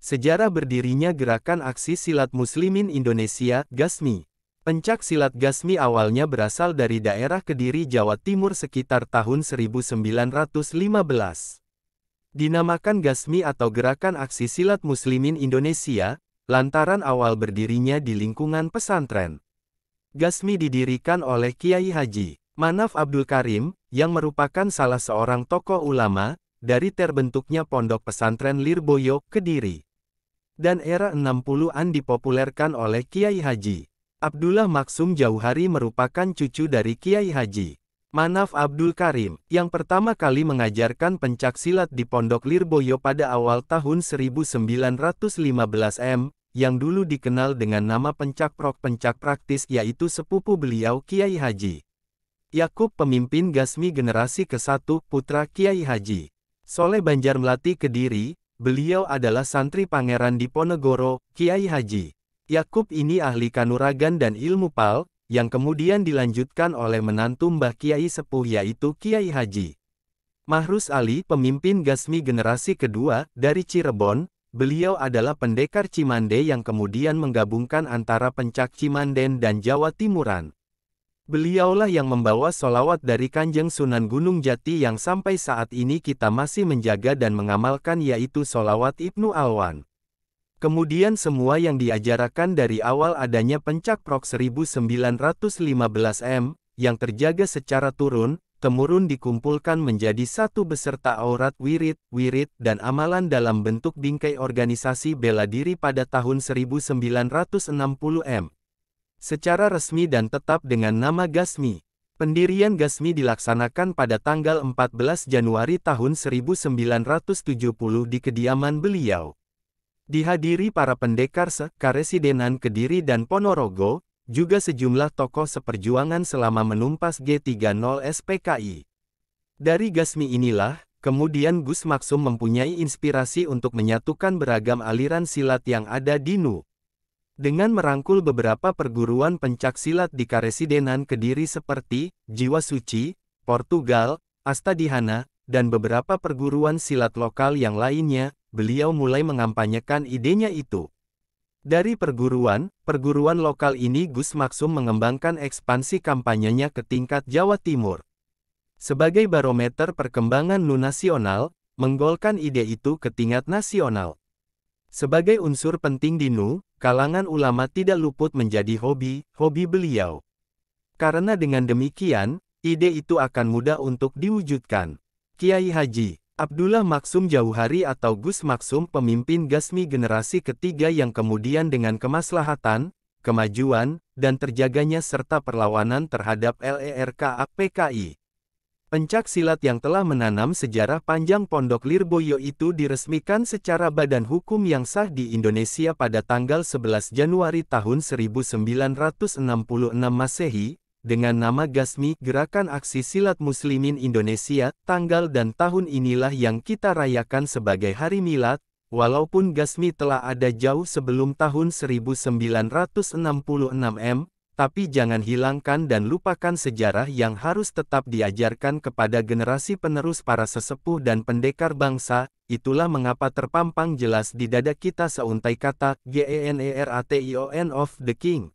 Sejarah berdirinya Gerakan Aksi Silat Muslimin Indonesia, GASMI. Pencak silat GASMI awalnya berasal dari daerah Kediri, Jawa Timur sekitar tahun 1915. Dinamakan GASMI atau Gerakan Aksi Silat Muslimin Indonesia, lantaran awal berdirinya di lingkungan pesantren. GASMI didirikan oleh Kiai Haji Manaf Abdul Karim, yang merupakan salah seorang tokoh ulama, dari terbentuknya Pondok Pesantren Lirboyo, Kediri. Dan era 60-an dipopulerkan oleh Kiai Haji Abdullah Maksum Jauhari, merupakan cucu dari Kiai Haji Manaf Abdul Karim, yang pertama kali mengajarkan pencak silat di Pondok Lirboyo pada awal tahun 1915 yang dulu dikenal dengan nama pencak praktis, yaitu sepupu beliau Kiai Haji Yakub, pemimpin GASMI generasi ke-1, putra Kiai Haji Soleh Banjarmelati Kediri. Beliau adalah santri Pangeran Diponegoro, Kiai Haji Yakub ini ahli kanuragan dan ilmu pal, yang kemudian dilanjutkan oleh menantu Mbah Kiai Sepuh yaitu Kiai Haji Mahrus Ali, pemimpin GASMI generasi kedua, dari Cirebon. Beliau adalah pendekar Cimande yang kemudian menggabungkan antara pencak Cimanden dan Jawa Timuran. Beliaulah yang membawa sholawat dari Kanjeng Sunan Gunung Jati yang sampai saat ini kita masih menjaga dan mengamalkan, yaitu sholawat Ibnu Alwan. Kemudian semua yang diajarkan dari awal adanya pencak prok 1915 yang terjaga secara turun-temurun dikumpulkan menjadi satu beserta aurat wirid, dan amalan dalam bentuk bingkai organisasi bela diri pada tahun 1960 secara resmi dan tetap dengan nama GASMI. Pendirian GASMI dilaksanakan pada tanggal 14 Januari tahun 1970 di kediaman beliau. Dihadiri para pendekar se-Karesidenan Kediri dan Ponorogo, juga sejumlah tokoh seperjuangan selama menumpas G30 SPKI. Dari GASMI inilah, kemudian Gus Maksum mempunyai inspirasi untuk menyatukan beragam aliran silat yang ada di NU. Dengan merangkul beberapa perguruan pencak silat di Karesidenan Kediri seperti Jiwa Suci, Portugal, Astadihana, dan beberapa perguruan silat lokal yang lainnya, beliau mulai mengampanyekan idenya itu. Dari perguruan lokal ini Gus Maksum mengembangkan ekspansi kampanyenya ke tingkat Jawa Timur. Sebagai barometer perkembangan NU nasional, menggolkan ide itu ke tingkat nasional. Sebagai unsur penting di NU, kalangan ulama tidak luput menjadi hobi beliau. Karena dengan demikian, ide itu akan mudah untuk diwujudkan. Kiai Haji Abdullah Maksum Jauhari atau Gus Maksum, pemimpin GASMI generasi ketiga yang kemudian dengan kemaslahatan, kemajuan, dan terjaganya serta perlawanan terhadap LERKA-PKI. Pencak silat yang telah menanam sejarah panjang Pondok Lirboyo itu diresmikan secara badan hukum yang sah di Indonesia pada tanggal 11 Januari tahun 1966 Masehi, dengan nama GASMI, Gerakan Aksi Silat Muslimin Indonesia. Tanggal dan tahun inilah yang kita rayakan sebagai Hari Milad, walaupun GASMI telah ada jauh sebelum tahun 1966 tapi jangan hilangkan dan lupakan sejarah yang harus tetap diajarkan kepada generasi penerus para sesepuh dan pendekar bangsa. Itulah mengapa terpampang jelas di dada kita seuntai kata GENERATION of the King.